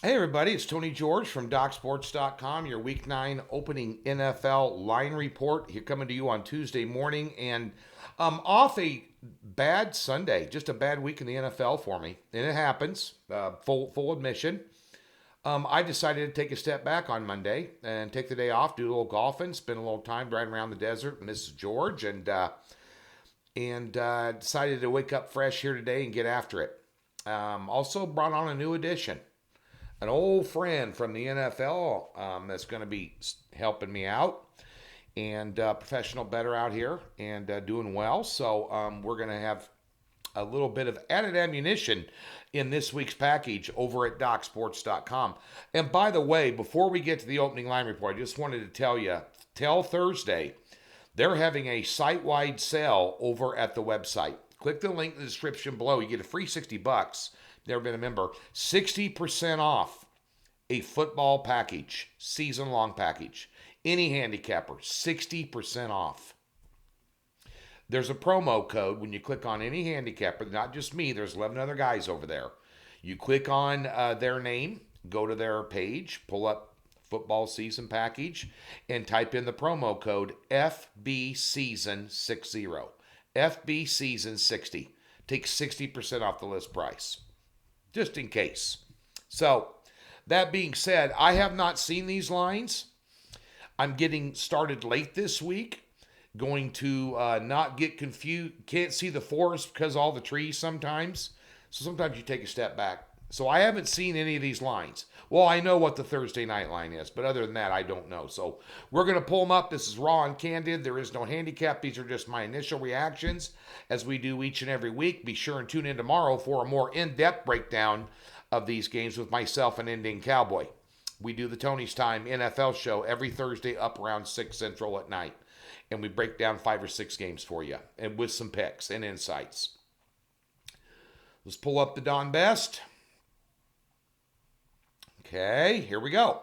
Hey everybody, it's Tony George from DocSports.com, your Week 9 opening NFL line report. Here coming to you on Tuesday morning, and off a bad Sunday, just a bad week in the NFL for me, and it happens. Full admission. I decided to take a step back on Monday and take the day off, do a little golfing, spend a little time driving around the desert with Mrs. George, and decided to wake up fresh here today and get after it. Also brought on a new addition, an old friend from the NFL that's going to be helping me out, and professional bettor out here and doing well. So we're going to have a little bit of added ammunition in this week's package over at DocSports.com. And by the way, before we get to the opening line report, I just wanted to tell you, till Thursday, they're having a site-wide sale over at the website. Click the link in the description below. You get a free $60. Never been a member. 60% off a football package, season-long package. Any handicapper, 60% off. There's a promo code when you click on any handicapper, not just me, there's 11 other guys over there. You click on their name, go to their page, pull up football season package, and type in the promo code FBSeason60. FBSeason60. Take 60% off the list price, just in case. So, that being said, I have not seen these lines. I'm getting started late this week. Going to not get confused. Can't see the forest because of all the trees sometimes. So sometimes you take a step back. So I haven't seen any of these lines. Well, I know what the Thursday night line is, but other than that, I don't know. So we're going to pull them up. This is raw and candid. There is no handicap. These are just my initial reactions as we do each and every week. Be sure and tune in tomorrow for a more in-depth breakdown of these games with myself and Indian Cowboy. We do the Tony's Time NFL show every Thursday up around 6 Central at night. And we break down 5 or 6 games for you, and with some picks and insights. Let's pull up the Don Best. Okay, here we go.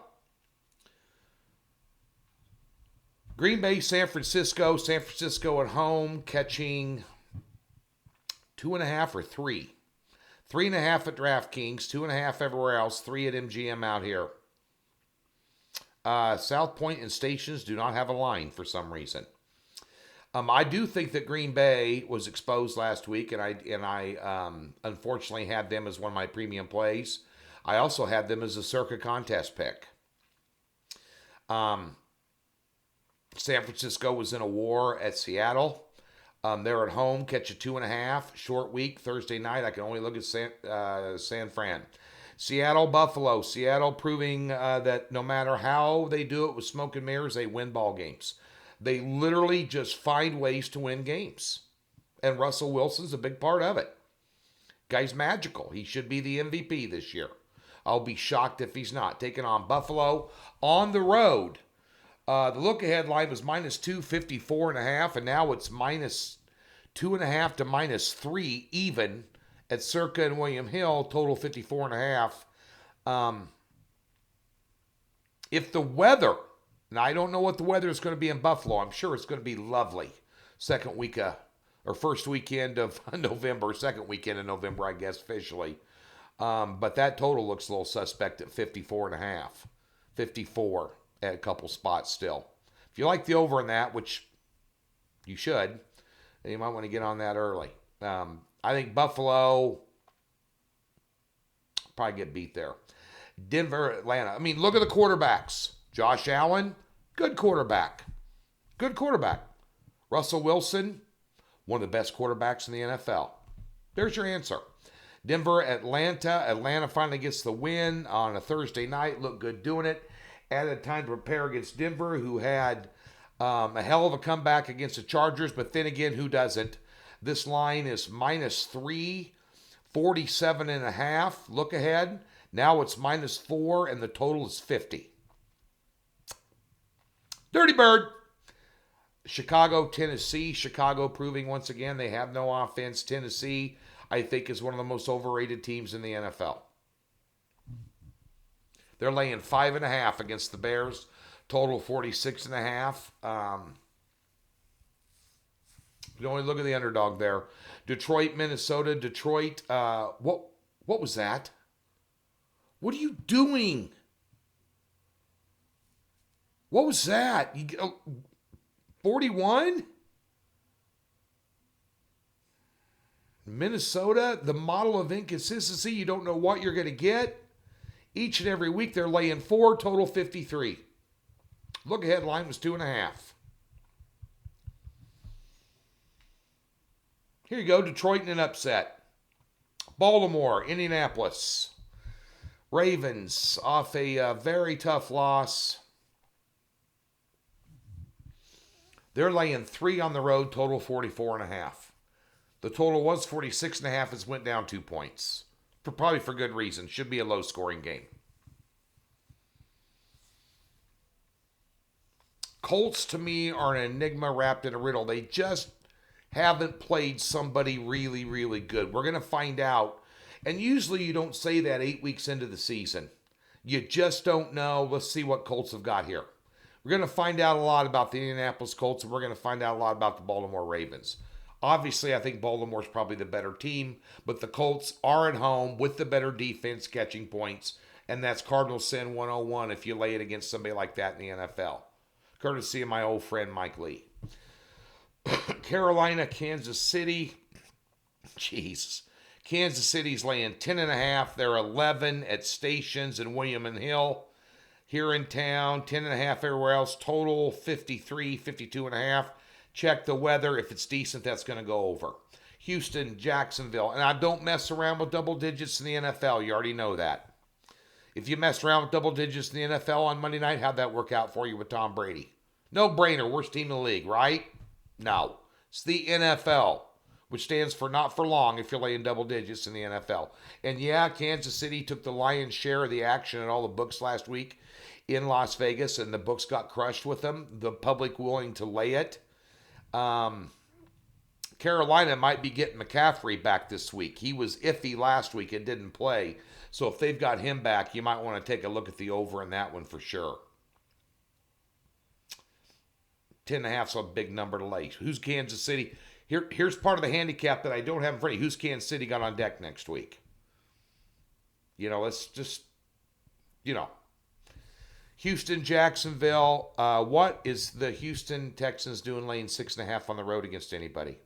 Green Bay, San Francisco. San Francisco at home, catching 2.5 or 3. 3.5 at DraftKings, 2.5 everywhere else, 3 at MGM out here. South Point and Stations do not have a line for some reason. I do think that Green Bay was exposed last week, and I unfortunately had them as one of my premium plays. I also had them as a circa contest pick. San Francisco was in a war at Seattle. They're at home, catch a 2.5. Short week, Thursday night. I can only look at San Fran. Seattle, Buffalo. Seattle proving that no matter how they do it with smoke and mirrors, they win ball games. They literally just find ways to win games. And Russell Wilson's a big part of it. Guy's magical. He should be the MVP this year. I'll be shocked if he's not. Taking on Buffalo on the road. The look-ahead line was minus 254.5, and now it's minus 2.5 to minus 3 even at Circa and William Hill, total 54.5. If the weather, now I don't know what the weather is going to be in Buffalo. I'm sure it's going to be lovely. First weekend of November, second weekend of November, I guess, officially. But that total looks a little suspect at 54.5. 54 at a couple spots still. If you like the over in that, which you should, then you might want to get on that early. I think Buffalo probably get beat there. Denver, Atlanta. I mean, look at the quarterbacks. Josh Allen, good quarterback. Good quarterback. Russell Wilson, one of the best quarterbacks in the NFL. There's your answer. Denver, Atlanta. Atlanta finally gets the win on a Thursday night. Look good doing it. Added time to prepare against Denver, who had a hell of a comeback against the Chargers. But then again, who doesn't? This line is minus 3, 47.5. Look ahead. Now it's minus 4, and the total is 50. Dirty Bird. Chicago, Tennessee. Chicago proving once again they have no offense. Tennessee, I think, is one of the most overrated teams in the NFL. They're laying 5.5 against the Bears. Total 46.5. You only look at the underdog there. Detroit, Minnesota. Detroit, what was that? What are you doing? What was that? 41? Minnesota, the model of inconsistency. You don't know what you're going to get. Each and every week they're laying 4, total 53. Look ahead line was 2.5. Here you go, Detroit in an upset. Baltimore, Indianapolis. Ravens off a very tough loss. They're laying 3 on the road, total 44.5. The total was 46.5. It went down 2 points. Probably for good reason. Should be a low-scoring game. Colts, to me, are an enigma wrapped in a riddle. They just haven't played somebody really, really good. We're going to find out. And usually you don't say that 8 weeks into the season. You just don't know. Let's see what Colts have got here. We're going to find out a lot about the Indianapolis Colts, and we're going to find out a lot about the Baltimore Ravens. Obviously, I think Baltimore's probably the better team, but the Colts are at home with the better defense catching points, and that's Cardinal Sin 101 if you lay it against somebody like that in the NFL. Courtesy of my old friend Mike Lee. Carolina, Kansas City. Jeez. Kansas City's laying 10.5. They're 11 at stations in William and Hill. Here in town, 10.5 everywhere else. Total 53, 52.5. Check the weather. If it's decent, that's going to go over. Houston, Jacksonville. And I don't mess around with double digits in the NFL. You already know that. If you mess around with double digits in the NFL on Monday night, how'd that work out for you with Tom Brady? No brainer. Worst team in the league, right? No. It's the NFL, which stands for not for long if you're laying double digits in the NFL. And yeah, Kansas City took the lion's share of the action in all the books last week in Las Vegas, and the books got crushed with them. The public willing to lay it. Carolina might be getting McCaffrey back this week. He was iffy last week and didn't play. So if they've got him back, you might want to take a look at the over in that one for sure. 10.5 is a big number to lay. Who's Kansas City? Here's part of the handicap that I don't have in front of you. Who's Kansas City got on deck next week? Let's just, Houston, Jacksonville. What is the Houston Texans doing laying 6.5 on the road against anybody?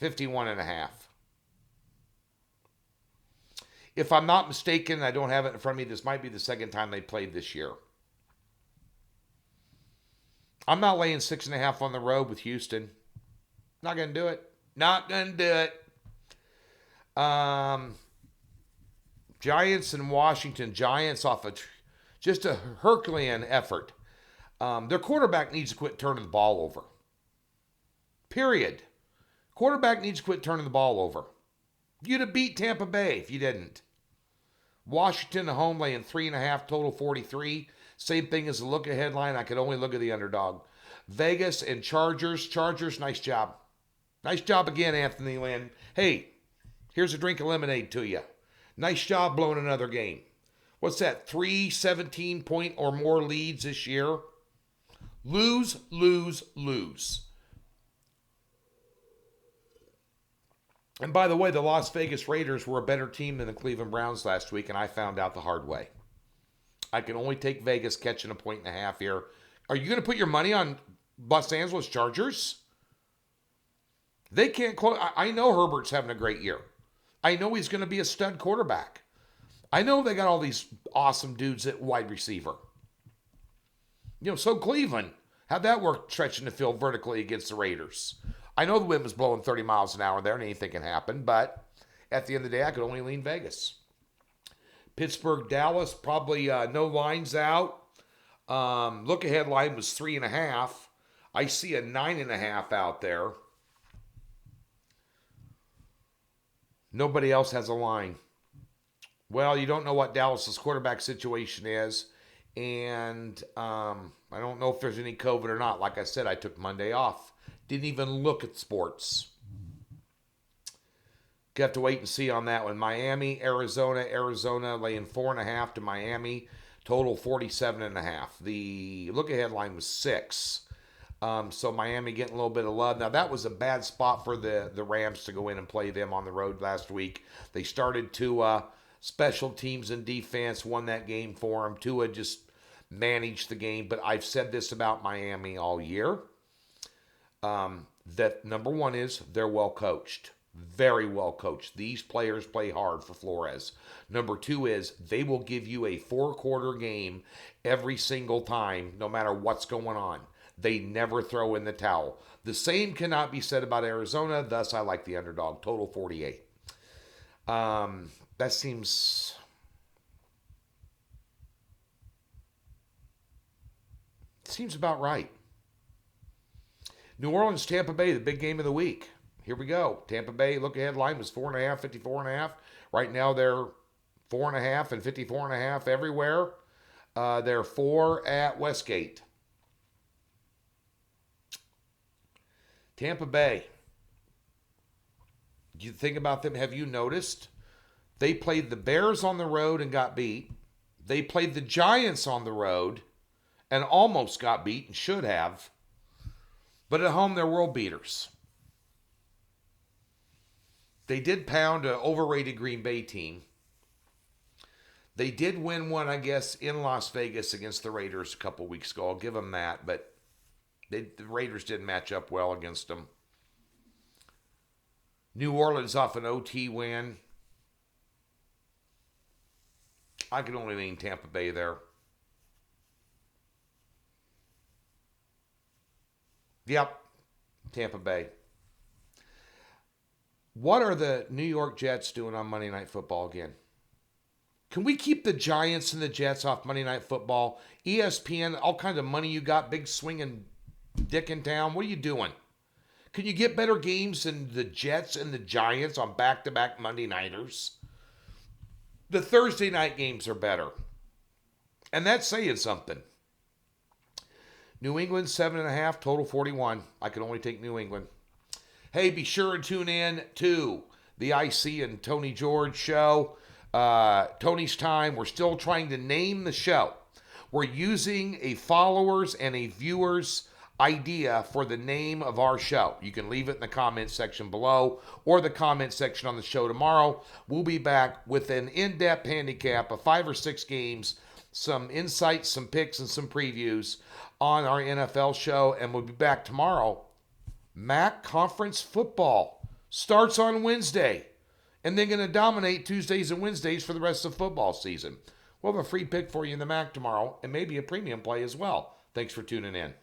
51.5. If I'm not mistaken, I don't have it in front of me, this might be the second time they played this year. I'm not laying 6.5 on the road with Houston. Not going to do it. Not going to do it. Giants and Washington. Giants off just a Herculean effort. Their quarterback needs to quit turning the ball over. Period. Quarterback needs to quit turning the ball over. You'd have beat Tampa Bay if you didn't. Washington at home laying 3.5, total 43. Same thing as the look-ahead line. I could only look at the underdog. Vegas and Chargers. Chargers, nice job. Nice job again, Anthony Lynn. Hey, here's a drink of lemonade to you. Nice job blowing another game. What's that? 3 17-point or more leads this year? Lose, lose, lose. And by the way, the Las Vegas Raiders were a better team than the Cleveland Browns last week, and I found out the hard way. I can only take Vegas catching 1.5 here. Are you going to put your money on Los Angeles Chargers? They can't close. I know Herbert's having a great year. I know he's going to be a stud quarterback. I know they got all these awesome dudes at wide receiver. So Cleveland, how'd that work stretching the field vertically against the Raiders? I know the wind was blowing 30 miles an hour there and anything can happen, but at the end of the day, I could only lean Vegas. Pittsburgh, Dallas, probably no lines out. Look-ahead line was 3.5. I see a 9.5 out there. Nobody else has a line. Well, you don't know what Dallas's quarterback situation is, and I don't know if there's any COVID or not. Like I said, I took Monday off. Didn't even look at sports. You have to wait and see on that one. Miami, Arizona laying 4.5 to Miami. Total 47.5. The look-ahead line was 6. So Miami getting a little bit of love. Now, that was a bad spot for the Rams to go in and play them on the road last week. They started to Special teams and defense won that game for them. Tua just managed the game. But I've said this about Miami all year. That number one is they're well coached. Very well coached. These players play hard for Flores. Number two is they will give you a 4-quarter game every single time, no matter what's going on. They never throw in the towel. The same cannot be said about Arizona. Thus, I like the underdog. Total 48. That seems about right. New Orleans, Tampa Bay, the big game of the week. Here we go. Tampa Bay, look ahead line was 4.5, 54.5. Right now they're 4.5 and 54.5 everywhere. They're 4 at Westgate. Tampa Bay. You think about them, have you noticed? They played the Bears on the road and got beat. They played the Giants on the road and almost got beat and should have. But at home, they're world beaters. They did pound an overrated Green Bay team. They did win one, I guess, in Las Vegas against the Raiders a couple weeks ago. I'll give them that, but the Raiders didn't match up well against them. New Orleans off an OT win. I can only lean Tampa Bay there. Yep, Tampa Bay. What are the New York Jets doing on Monday Night Football again? Can we keep the Giants and the Jets off Monday Night Football? ESPN, all kinds of money you got, big swinging dick in town. What are you doing? Can you get better games than the Jets and the Giants on back-to-back Monday Nighters? The Thursday night games are better. And that's saying something. New England, 7.5, total 41. I can only take New England. Hey, be sure to tune in to the IC and Tony George show. Tony's Time. We're still trying to name the show. We're using a followers and a viewers idea for the name of our show. You can leave it in the comments section below or the comment section on the show tomorrow. We'll be back with an in-depth handicap of 5 or 6 games, some insights, some picks, and some previews on our NFL show. And we'll be back tomorrow. MAC Conference Football starts on Wednesday and then going to dominate Tuesdays and Wednesdays for the rest of football season. We'll have a free pick for you in the MAC tomorrow and maybe a premium play as well. Thanks for tuning in.